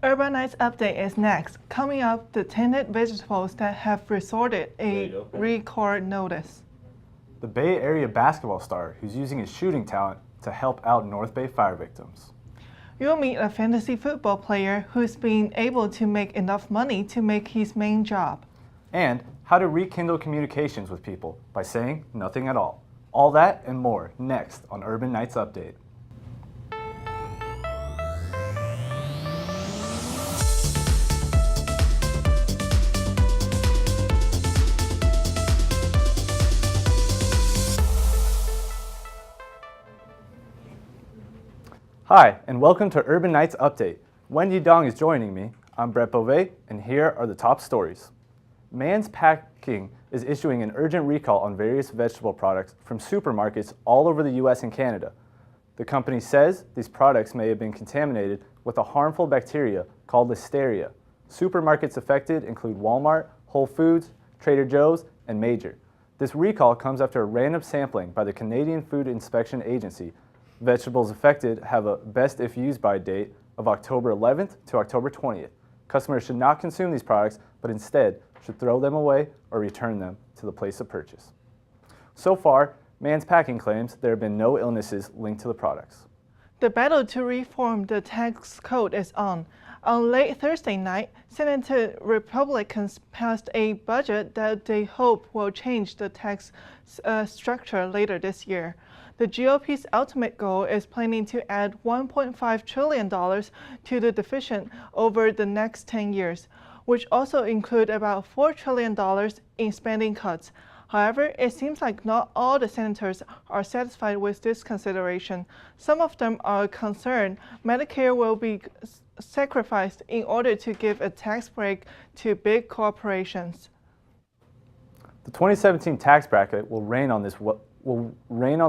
Urban Nights Update is next. Coming up, the tainted vegetables that have resorted a recall notice. The Bay Area basketball star who's using his shooting talent to help out North Bay fire victims. You'll meet a fantasy football player who's been able to make enough money to make his main job. And how to rekindle communications with people by saying nothing at all. All that and more next on Urban Nights Update. Hi, and welcome to Urban Nights Update. Wendy Dong is joining me. I'm Brett Beauvais, and here are the top stories. Mann's Packing is issuing an urgent recall on various vegetable products from supermarkets all over the U.S. and Canada. The company says these products may have been contaminated with a harmful bacteria called Listeria. Supermarkets affected include Walmart, Whole Foods, Trader Joe's, and Major. This recall comes after a random sampling by the Canadian Food Inspection Agency. Vegetables affected have a best if used by date of October 11th to October 20th. Customers should not consume these products, but instead should throw them away or return them to the place of purchase. So far, Mann's Packing claims there have been no illnesses linked to the products. The battle to reform the tax code is on. On late Thursday night, Senate Republicans passed a budget that they hope will change the tax structure later this year. The GOP's ultimate goal is planning to add $1.5 trillion to the deficit over the next 10 years, which also include about $4 trillion in spending cuts. However, it seems like not all the senators are satisfied with this consideration. Some of them are concerned Medicare will be sacrificed in order to give a tax break to big corporations. The 2017 tax bracket will rain on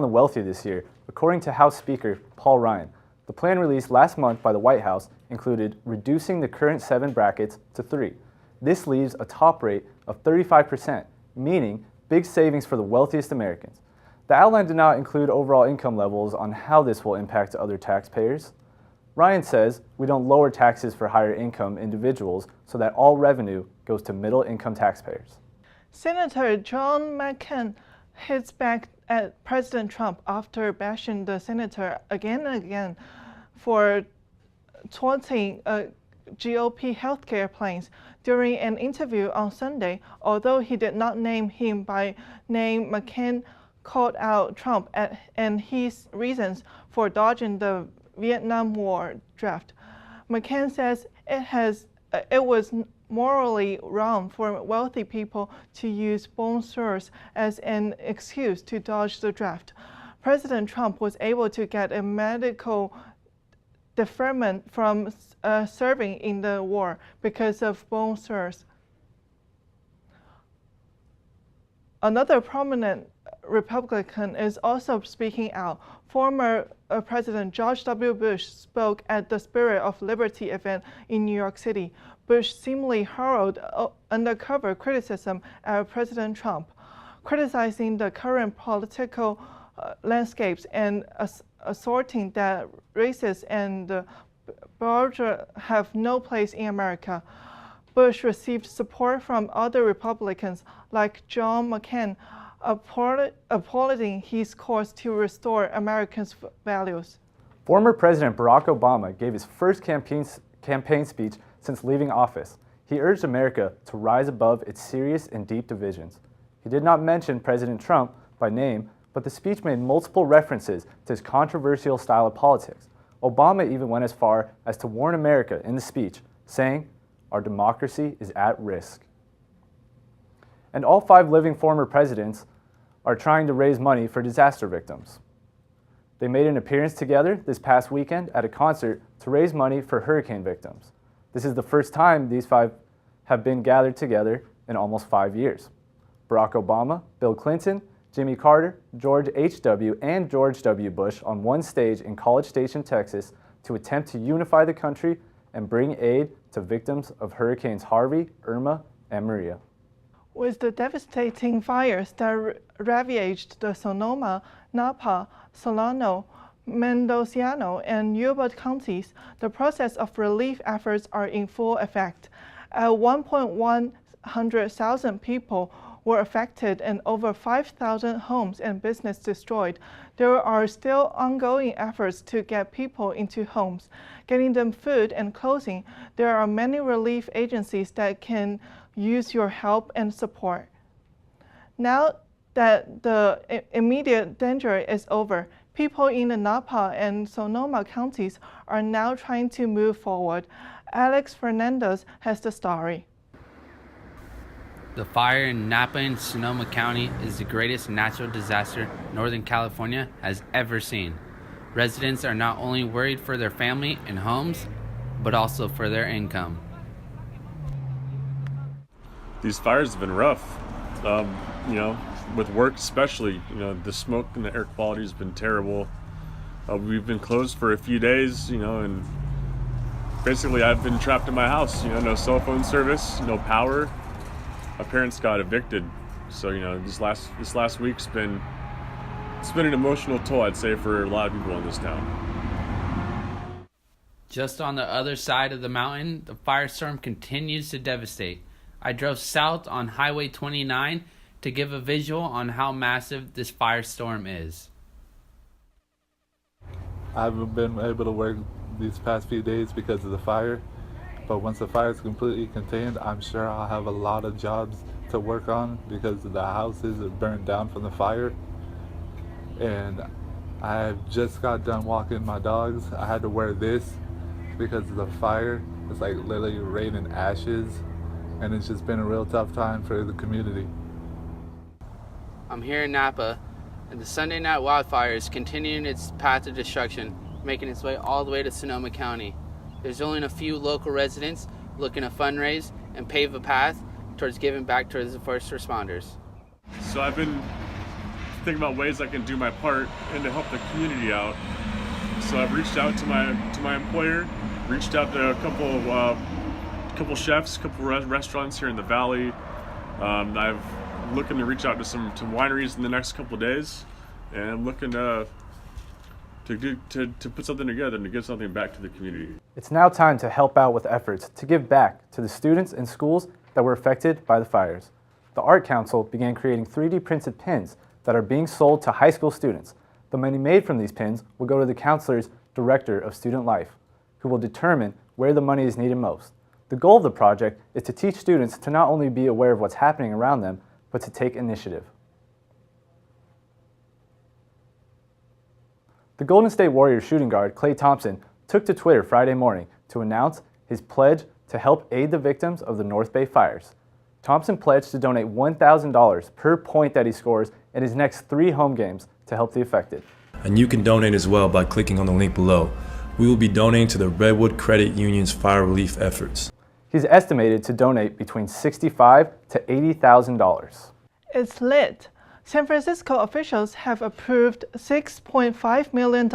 the wealthy this year, according to House Speaker Paul Ryan. The plan released last month by the White House included reducing the current 7 brackets to 3. This leaves a top rate of 35%, meaning big savings for the wealthiest Americans. The outline did not include overall income levels on how this will impact other taxpayers. Ryan says we don't lower taxes for higher income individuals so that all revenue goes to middle income taxpayers. Senator John McCain hits back at President Trump after bashing the senator again and again for thwarting GOP healthcare plans. During an interview on Sunday, although he did not name him by name, McCain called out Trump and his reasons for dodging the Vietnam War draft. McCain says it was morally wrong for wealthy people to use bone sores as an excuse to dodge the draft. President Trump was able to get a medical deferment from serving in the war because of bone sores. Another prominent Republican is also speaking out. Former President George W. Bush spoke at the Spirit of Liberty event in New York City. Bush seemingly hurled undercover criticism at President Trump, criticizing the current political landscapes and asserting that races and border have no place in America. Bush received support from other Republicans like John McCain, applauding his course to restore Americans' values. Former President Barack Obama gave his first campaign speech since leaving office. He urged America to rise above its serious and deep divisions. He did not mention President Trump by name, but the speech made multiple references to his controversial style of politics. Obama even went as far as to warn America in the speech, saying, "Our democracy is at risk." And all 5 living former presidents are trying to raise money for disaster victims. They made an appearance together this past weekend at a concert to raise money for hurricane victims. This is the first time these 5 have been gathered together in almost 5 years. Barack Obama, Bill Clinton, Jimmy Carter, George H.W., and George W. Bush on one stage in College Station, Texas, to attempt to unify the country and bring aid to victims of Hurricanes Harvey, Irma, and Maria. With the devastating fires that ravaged the Sonoma, Napa, Solano, Mendociano and Yuba counties, the process of relief efforts are in full effect. 1,100,000 people were affected and over 5,000 homes and businesses destroyed. There are still ongoing efforts to get people into homes, getting them food and clothing. There are many relief agencies that can use your help and support. Now that the immediate danger is over, people in the Napa and Sonoma counties are now trying to move forward. Alex Fernandez has the story. The fire in Napa and Sonoma County is the greatest natural disaster Northern California has ever seen. Residents are not only worried for their family and homes, but also for their income. These fires have been rough, with work especially. The smoke and the air quality has been terrible. We've been closed for a few days, and basically I've been trapped in my house. No cell phone service, no power. My parents got evicted, so this last week's been an emotional toll, I'd say, for a lot of people in this town. Just on the other side of the mountain, the firestorm continues to devastate. I drove south on Highway 29 to give a visual on how massive this firestorm is. I haven't been able to work these past few days because of the fire, but once the fire is completely contained, I'm sure I'll have a lot of jobs to work on because the houses are burned down from the fire. And I just got done walking my dogs. I had to wear this because of the fire. It's like literally raining ashes, and it's just been a real tough time for the community. I'm here in Napa, and the Sunday night wildfire is continuing its path of destruction, making its way all the way to Sonoma County. There's only a few local residents looking to fundraise and pave a path towards giving back towards the first responders. So I've been thinking about ways I can do my part and to help the community out. So I've reached out to my employer, reached out to a couple chefs, couple restaurants here in the valley. I've looking to reach out to some wineries in the next couple of days, and I'm looking to put something together and to give something back to the community. It's now time to help out with efforts to give back to the students and schools that were affected by the fires. The Art Council began creating 3D printed pins that are being sold to high school students. The money made from these pins will go to the counselor's Director of Student Life, who will determine where the money is needed most. The goal of the project is to teach students to not only be aware of what's happening around them, but to take initiative. The Golden State Warriors shooting guard Klay Thompson took to Twitter Friday morning to announce his pledge to help aid the victims of the North Bay fires. Thompson pledged to donate $1,000 per point that he scores in his next 3 home games to help the affected. And you can donate as well by clicking on the link below. We will be donating to the Redwood Credit Union's fire relief efforts. He's estimated to donate between $65,000 to $80,000. It's lit. San Francisco officials have approved $6.5 million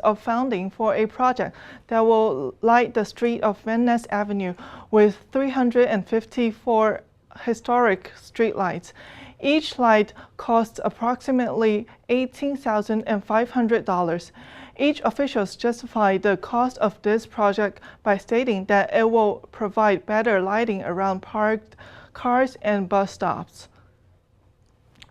of funding for a project that will light the street of Van Ness Avenue with 354 historic streetlights. Each light costs approximately $18,500. Each official justified the cost of this project by stating that it will provide better lighting around parked cars and bus stops.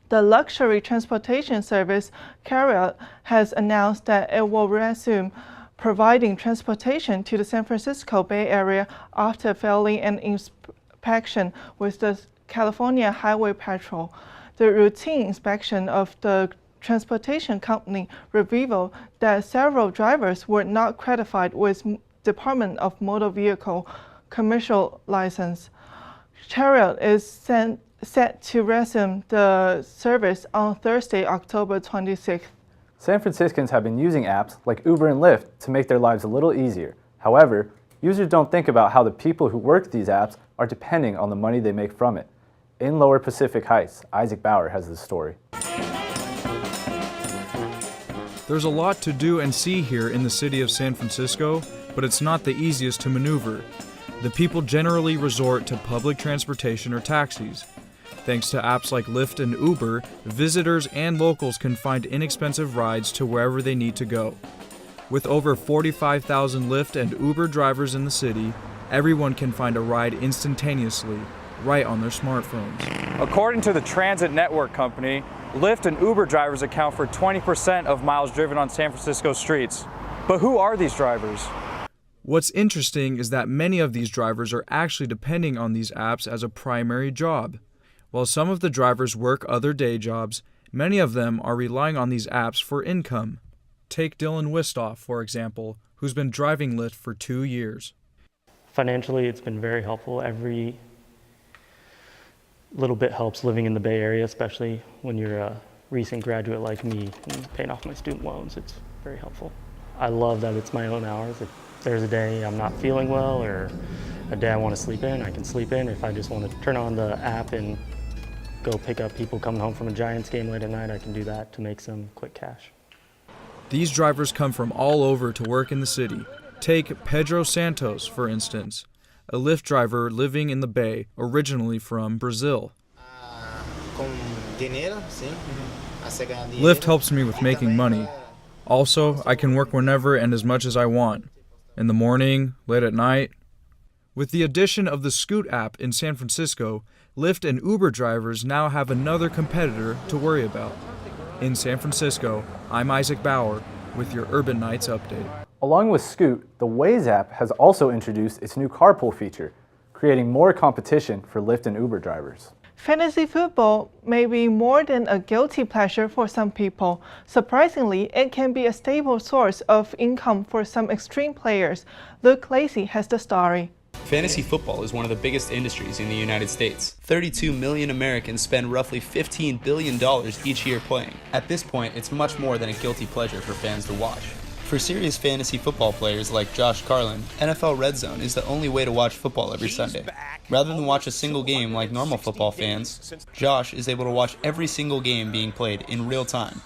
The luxury transportation service Carriot has announced that it will resume providing transportation to the San Francisco Bay Area after failing an inspection with the California Highway Patrol. The routine inspection of the transportation company revealed that several drivers were not credited with Department of Motor Vehicle commercial license. Chariot is set to resume the service on Thursday, October 26th. San Franciscans have been using apps like Uber and Lyft to make their lives a little easier. However, users don't think about how the people who work these apps are depending on the money they make from it. In Lower Pacific Heights, Isaac Bauer has this story. There's a lot to do and see here in the city of San Francisco, but it's not the easiest to maneuver. The people generally resort to public transportation or taxis. Thanks to apps like Lyft and Uber, visitors and locals can find inexpensive rides to wherever they need to go. With over 45,000 Lyft and Uber drivers in the city, everyone can find a ride instantaneously, right on their smartphones. According to the Transit Network Company, Lyft and Uber drivers account for 20% of miles driven on San Francisco streets. But who are these drivers? What's interesting is that many of these drivers are actually depending on these apps as a primary job. While some of the drivers work other day jobs, many of them are relying on these apps for income. Take Dylan Wistoff, for example, who's been driving Lyft for 2 years. Financially, it's been very helpful. Every little bit helps living in the Bay Area, especially when you're a recent graduate like me and paying off my student loans. It's very helpful. I love that it's my own hours. If there's a day I'm not feeling well or a day I want to sleep in, I can sleep in. If I just want to turn on the app and go pick up people coming home from a Giants game late at night, I can do that to make some quick cash. These drivers come from all over to work in the city. Take Pedro Santos, for instance, a Lyft driver living in the Bay, originally from Brazil. Lyft helps me with making money. Also, I can work whenever and as much as I want. In the morning, late at night. With the addition of the Scoot app in San Francisco, Lyft and Uber drivers now have another competitor to worry about. In San Francisco, I'm Isaac Bauer with your Urban Nights update. Along with Scoot, the Waze app has also introduced its new carpool feature, creating more competition for Lyft and Uber drivers. Fantasy football may be more than a guilty pleasure for some people. Surprisingly, it can be a stable source of income for some extreme players. Luke Lacey has the story. Fantasy football is one of the biggest industries in the United States. 32 million Americans spend roughly $15 billion each year playing. At this point, it's much more than a guilty pleasure for fans to watch. For serious fantasy football players like Josh Carlin, NFL Red Zone is the only way to watch football every Sunday. Rather than watch a single game like normal football fans, Josh is able to watch every single game being played in real time.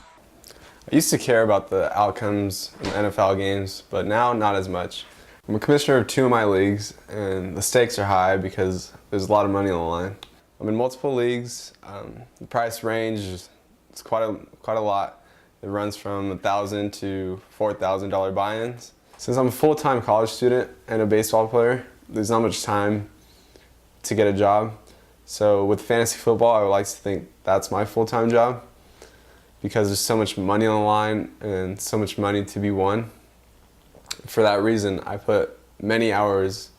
I used to care about the outcomes in NFL games, but now not as much. I'm a commissioner of 2 of my leagues, and the stakes are high because there's a lot of money on the line. I'm in multiple leagues. The price range is quite a lot. It runs from $1,000 to $4,000 buy-ins. Since I'm a full-time college student and a baseball player, there's not much time to get a job. So with fantasy football, I would like to think that's my full-time job because there's so much money on the line and so much money to be won. For that reason, I put many hours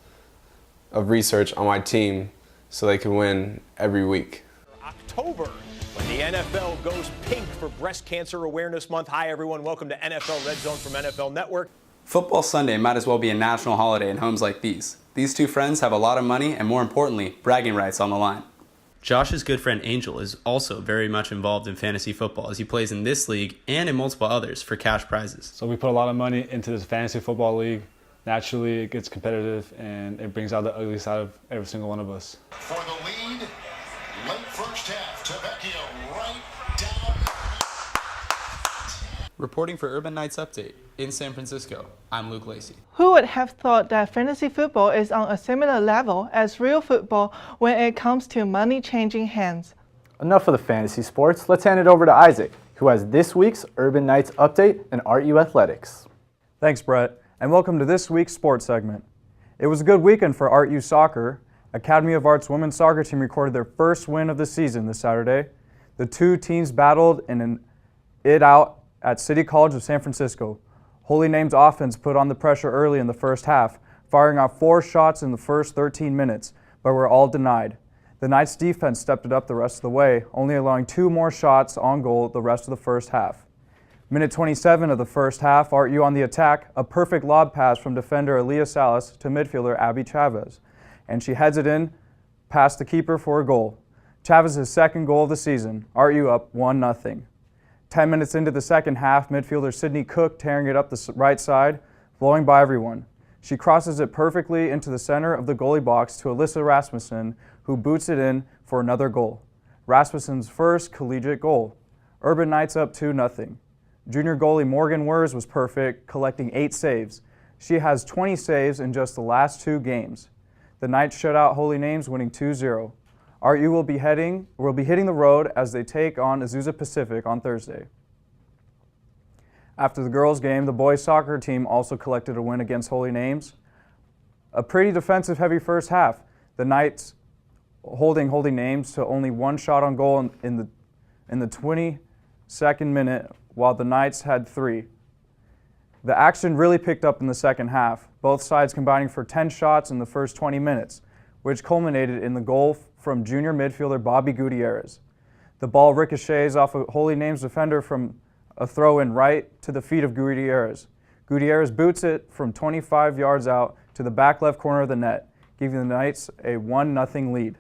of research on my team so they can win every week. October, when the NFL goes pink for Breast Cancer Awareness Month. Hi, everyone. Welcome to NFL Red Zone from NFL Network. Football Sunday might as well be a national holiday in homes like these. These two friends have a lot of money and, more importantly, bragging rights on the line. Josh's good friend Angel is also very much involved in fantasy football as he plays in this league and in multiple others for cash prizes. So we put a lot of money into this fantasy football league. Naturally, it gets competitive and it brings out the ugly side of every single one of us. For the lead, late first half, Tavecchio right down. Reporting for Urban Nights Update in San Francisco, I'm Luke Lacey. Who would have thought that fantasy football is on a similar level as real football when it comes to money changing hands? Enough of the fantasy sports. Let's hand it over to Isaac, who has this week's Urban Nights Update and RU Athletics. Thanks, Brett, and welcome to this week's sports segment. It was a good weekend for RU soccer. Academy of Arts women's soccer team recorded their first win of the season this Saturday. The two teams battled in it out at City College of San Francisco. Holy Name's offense put on the pressure early in the first half, firing off 4 shots in the first 13 minutes, but were all denied. The Knights' defense stepped it up the rest of the way, only allowing 2 more shots on goal the rest of the first half. Minute 27 of the first half, RU on the attack, a perfect lob pass from defender Aaliyah Salas to midfielder Abby Chavez, and she heads it in past the keeper for a goal. Chavez's second goal of the season, RU up 1-0. 10 minutes into the second half, midfielder Sydney Cook tearing it up the right side, blowing by everyone. She crosses it perfectly into the center of the goalie box to Alyssa Rasmussen, who boots it in for another goal. Rasmussen's first collegiate goal. Urban Knights up 2-0. Junior goalie Morgan Wers was perfect, collecting 8 saves. She has 20 saves in just the last 2 games. The Knights shut out Holy Names, winning 2-0. RU will be hitting the road as they take on Azusa Pacific on Thursday. After the girls' game, the boys' soccer team also collected a win against Holy Names. A pretty defensive-heavy first half. The Knights holding Holy Names to only one shot on goal in the 22nd minute, while the Knights had 3. The action really picked up in the second half, both sides combining for 10 shots in the first 20 minutes, which culminated in the goal from junior midfielder Bobby Gutierrez. The ball ricochets off a Holy Names defender from a throw-in right to the feet of Gutierrez. Gutierrez boots it from 25 yards out to the back left corner of the net, giving the Knights a 1-0 lead.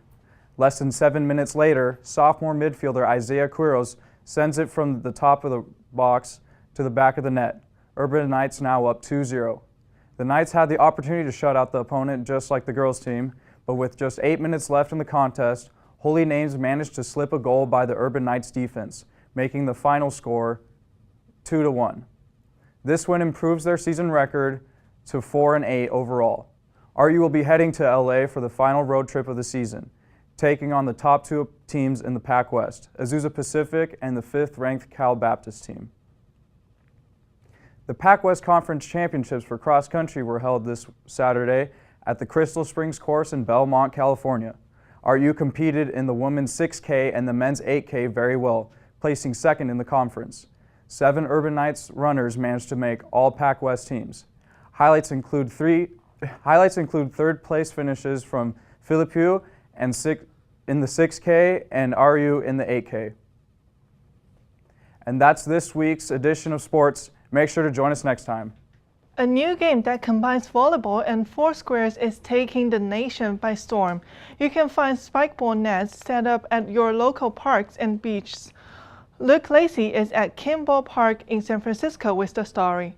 Less than 7 minutes later, sophomore midfielder Isaiah Quiros sends it from the top of the box to the back of the net. Urban Knights now up 2-0. The Knights had the opportunity to shut out the opponent just like the girls' team, but with just 8 minutes left in the contest, Holy Names managed to slip a goal by the Urban Knights defense, making the final score 2-1. This win improves their season record to 4-8 overall. RU will be heading to LA for the final road trip of the season, taking on the top 2 teams in the Pac West, Azusa Pacific and the 5th-ranked Cal Baptist team. The Pac West Conference Championships for cross country were held this Saturday at the Crystal Springs course in Belmont, California. RU competed in the women's 6K and the men's 8K very well, placing 2nd in the conference. 7 Urban Knights runners managed to make all Pac West teams. Highlights include 3rd place finishes from Philippine and in the 6K and RU in the 8K. And that's this week's edition of sports. Make sure to join us next time. A new game that combines volleyball and foursquares is taking the nation by storm. You can find spikeball nets set up at your local parks and beaches. Luke Lacey is at Kimball Park in San Francisco with the story.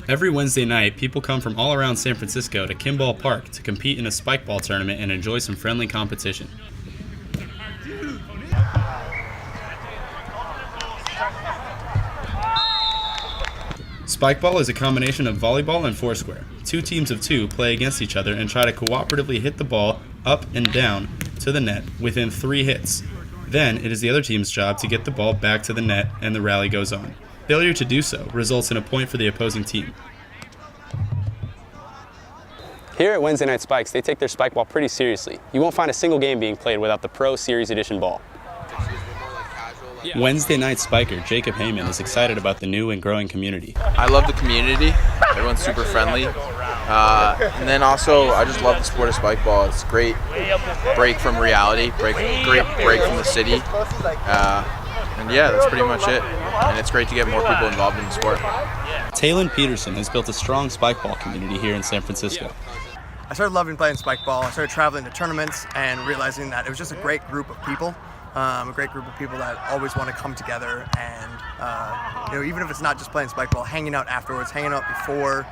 Every Wednesday night, people come from all around San Francisco to Kimball Park to compete in a spikeball tournament and enjoy some friendly competition. Spikeball is a combination of volleyball and foursquare. 2 teams of 2 play against each other and try to cooperatively hit the ball up and down to the net within 3 hits. Then it is the other team's job to get the ball back to the net and the rally goes on. Failure to do so results in a point for the opposing team. Here at Wednesday Night Spikes, they take their spikeball pretty seriously. You won't find a single game being played without the Pro Series Edition ball. Wednesday Night Spiker Jacob Heyman is excited about the new and growing community. I love the community. Everyone's super friendly. And then also, I just love the sport of spikeball. It's a great break from reality, great break from the city. And yeah, that's pretty much it. And it's great to get more people involved in the sport. Talon Peterson has built a strong spikeball community here in San Francisco. I started loving playing spikeball. I started traveling to tournaments and realizing that it was just a great group of people. A great group of people that always want to come together and, even if it's not just playing spikeball, hanging out afterwards, hanging out before,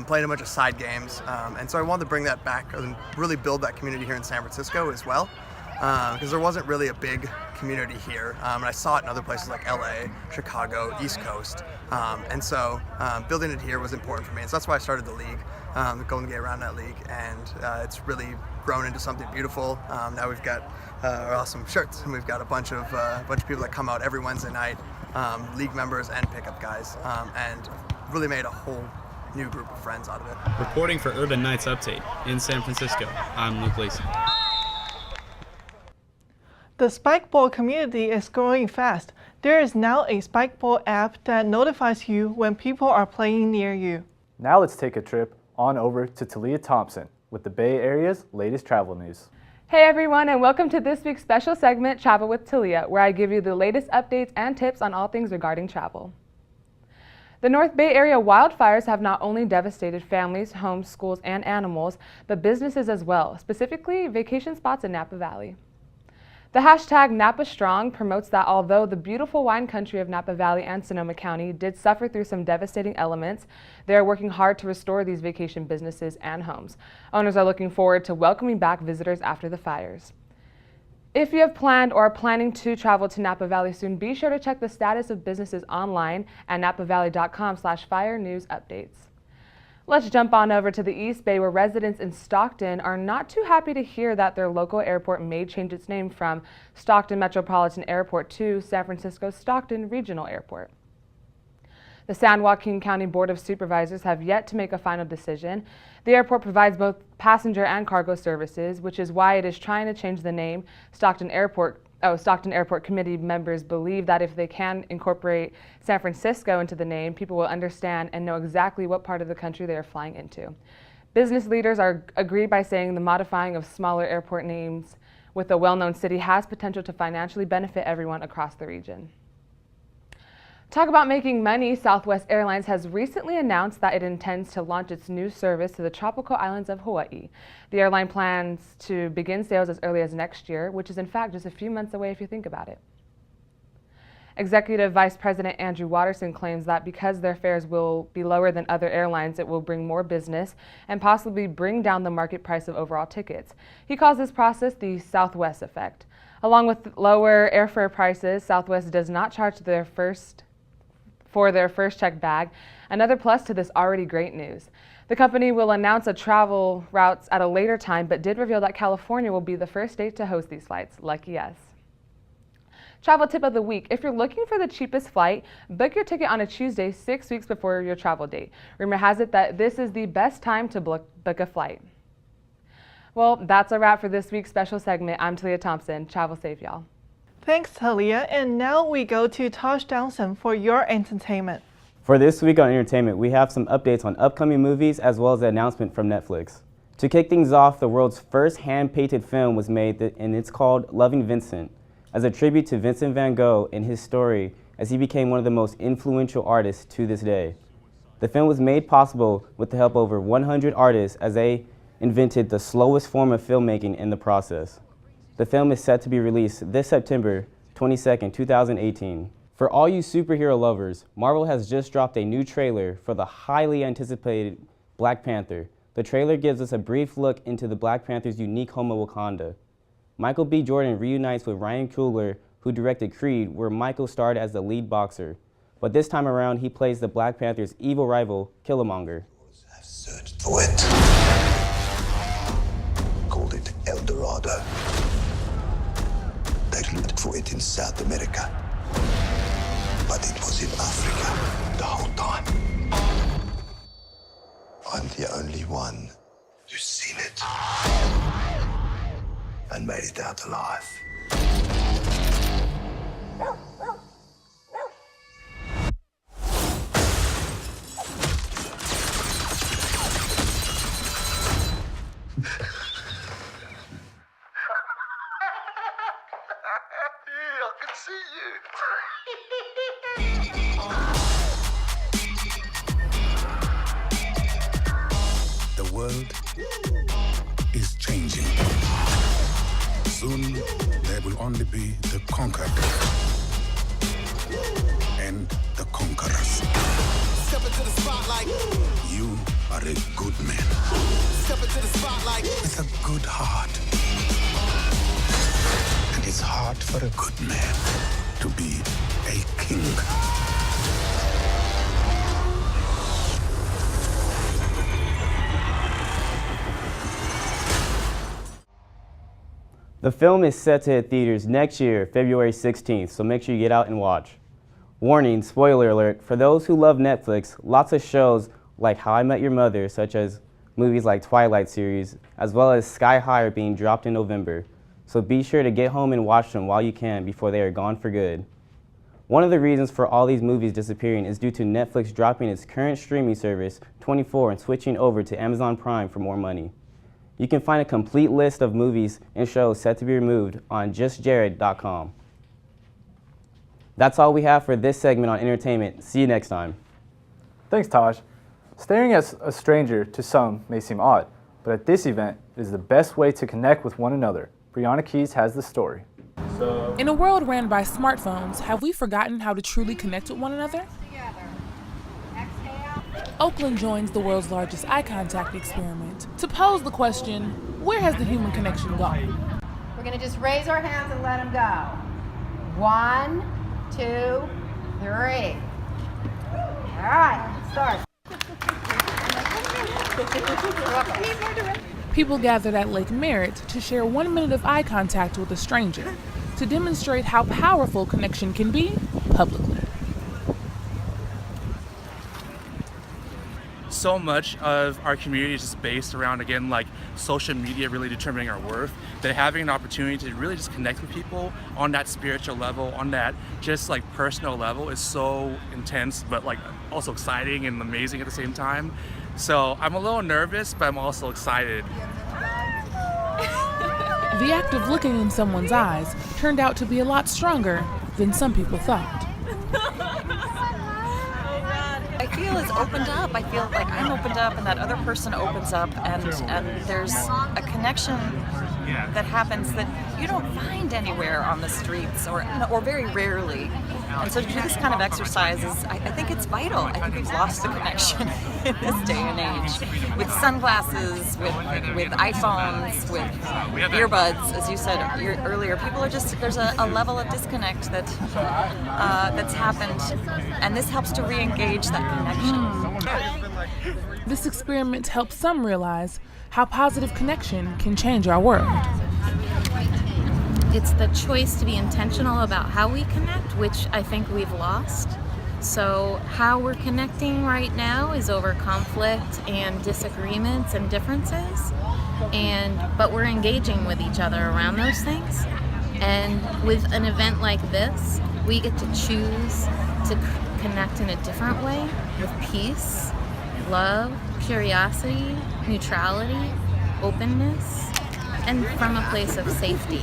playing a bunch of side games. And so I wanted to bring that back and really build that community here in San Francisco as well, because there wasn't really a big community here. And I saw it in other places like LA, Chicago, East Coast. And so building it here was important for me. And so that's why I started the league, the Golden Gate Roundnet League. And it's really grown into something beautiful. Now we've got our awesome shirts, and we've got a bunch of people that come out every Wednesday night, league members and pickup guys, and really made a whole new group of friends out of it. Reporting for Urban Knights Update in San Francisco, I'm Luke Lacey. The spikeball community is growing fast. There is now a spikeball app that notifies you when people are playing near you. Now let's take a trip on over to Talia Thompson with the Bay Area's latest travel news. Hey everyone, and welcome to this week's special segment, Travel with Talia, where I give you the latest updates and tips on all things regarding travel. The North Bay Area wildfires have not only devastated families, homes, schools, and animals, but businesses as well, specifically vacation spots in Napa Valley. The hashtag Napa Strong promotes that although the beautiful wine country of Napa Valley and Sonoma County did suffer through some devastating elements, they are working hard to restore these vacation businesses and homes. Owners are looking forward to welcoming back visitors after the fires. If you have planned or are planning to travel to Napa Valley soon, be sure to check the status of businesses online at napavalley.com/fire news updates. Let's jump on over to the East Bay, where residents in Stockton are not too happy to hear that their local airport may change its name from Stockton Metropolitan Airport to San Francisco Stockton Regional Airport. The San Joaquin County Board of Supervisors have yet to make a final decision. The airport provides both passenger and cargo services, which is why it is trying to change the name. Stockton Airport Committee members believe that if they can incorporate San Francisco into the name, people will understand and know exactly what part of the country they are flying into. Business leaders agree by saying the modifying of smaller airport names with a well-known city has potential to financially benefit everyone across the region. Talk about making money. Southwest Airlines has recently announced that it intends to launch its new service to the tropical islands of Hawaii. The airline plans to begin sales as early as next year, which is in fact just a few months away if you think about it. Executive Vice President Andrew Watterson claims that because their fares will be lower than other airlines, it will bring more business and possibly bring down the market price of overall tickets. He calls this process the Southwest effect. Along with lower airfare prices, Southwest does not charge for their first checked bag, another plus to this already great news. The company will announce travel routes at a later time, but did reveal that California will be the first state to host these flights. Lucky us. Travel tip of the week. If you're looking for the cheapest flight, book your ticket on a Tuesday 6 weeks before your travel date. Rumor has it that this is the best time to book a flight. Well, that's a wrap for this week's special segment. I'm Talia Thompson. Travel safe, y'all. Thanks, Talia. And now we go to Tosh Downson for your entertainment. For this week on entertainment, we have some updates on upcoming movies as well as an announcement from Netflix. To kick things off, the world's first hand-painted film was made and it's called Loving Vincent, as a tribute to Vincent van Gogh and his story as he became one of the most influential artists to this day. The film was made possible with the help of over 100 artists as they invented the slowest form of filmmaking in the process. The film is set to be released this September 22nd, 2018. For all you superhero lovers, Marvel has just dropped a new trailer for the highly anticipated Black Panther. The trailer gives us a brief look into the Black Panther's unique home of Wakanda. Michael B. Jordan reunites with Ryan Coogler, who directed Creed, where Michael starred as the lead boxer. But this time around, he plays the Black Panther's evil rival, Killmonger. I've searched for it. Called it El Dorado. They looked for it in South America, but it was in Africa the whole time. I'm the only one who's seen it and made it out alive. The world is changing. Soon, there will only be the conquered and the conquerors. Step into the spotlight. You are a good man Step into the spotlight. with a good heart. And it's hard for a good man to be a king. The film is set to hit theaters next year, February 16th, so make sure you get out and watch. Warning, spoiler alert, for those who love Netflix, lots of shows like How I Met Your Mother, such as movies like Twilight series, as well as Sky High are being dropped in November. So be sure to get home and watch them while you can before they are gone for good. One of the reasons for all these movies disappearing is due to Netflix dropping its current streaming service, 24, and switching over to Amazon Prime for more money. You can find a complete list of movies and shows set to be removed on justjared.com. That's all we have for this segment on entertainment. See you next time. Thanks, Taj. Staring at a stranger to some may seem odd, but at this event, it is the best way to connect with one another. Brianna Keys has the story. In a world ran by smartphones, have we forgotten how to truly connect with one another? Oakland joins the world's largest eye contact experiment to pose the question, where has the human connection gone? We're going to just raise our hands and let them go. 1, 2, 3. All right, start. People gathered at Lake Merritt to share 1 minute of eye contact with a stranger to demonstrate how powerful connection can be publicly. So much of our community is just based around, again, like social media really determining our worth, that having an opportunity to really just connect with people on that spiritual level, on that just like personal level is so intense, but like also exciting and amazing at the same time. So I'm a little nervous, but I'm also excited. The act of looking in someone's eyes turned out to be a lot stronger than some people thought. I feel it's opened up. I feel like I'm opened up and that other person opens up, and there's a connection that happens that you don't find anywhere on the streets or very rarely. And so to do this kind of exercise is, I think it's vital. I think we've lost the connection in this day and age. With sunglasses, with iPhones, with earbuds, as you said earlier, people are just, there's a level of disconnect that's happened, and this helps to re-engage that connection. This experiment helps some realize how positive connection can change our world. It's the choice to be intentional about how we connect, which I think we've lost. So how we're connecting right now is over conflict and disagreements and differences, but we're engaging with each other around those things. And with an event like this, we get to choose to connect in a different way, with peace, love, curiosity, neutrality, openness, and from a place of safety.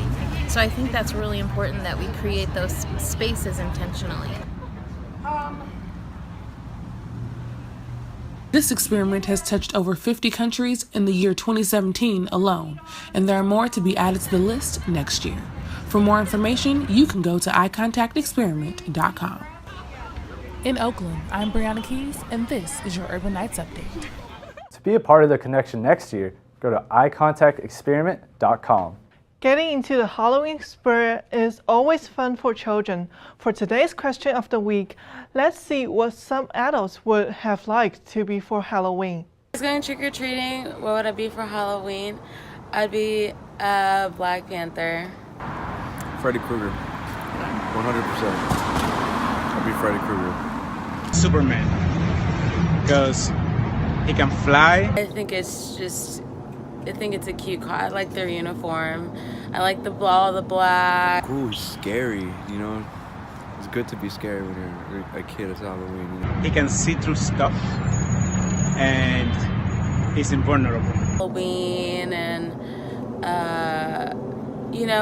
So I think that's really important that we create those spaces intentionally. This experiment has touched over 50 countries in the year 2017 alone, and there are more to be added to the list next year. For more information, you can go to eyecontactexperiment.com. In Oakland, I'm Brianna Keys, and this is your Urban Nights Update. To be a part of the connection next year, go to eyecontactexperiment.com. Getting into the Halloween spirit is always fun for children. For today's question of the week, let's see what some adults would have liked to be for Halloween. I was going trick-or-treating. What would I be for Halloween? I'd be a Black Panther. Freddy Krueger. 100%. I'd be Freddy Krueger. Superman. Because he can fly. I think it's a cute car. I like their uniform. I like all the black. Cool, scary, you know. It's good to be scary when you're a kid. It's Halloween. You know? He can see through stuff, and he's invulnerable. Halloween, and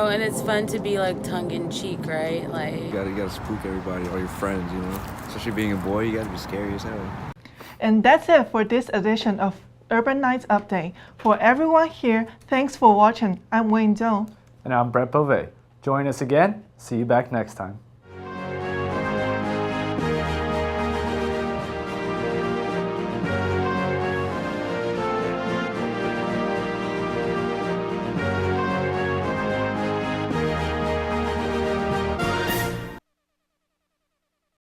and it's fun to be like tongue-in-cheek, right? Like you gotta spook everybody, all your friends, you know. Especially being a boy, you gotta be scary as hell. And that's it for this edition of Urban Nights Update. For everyone here, thanks for watching. I'm Wayne Zhou. And I'm Brett Bove. Join us again. See you back next time.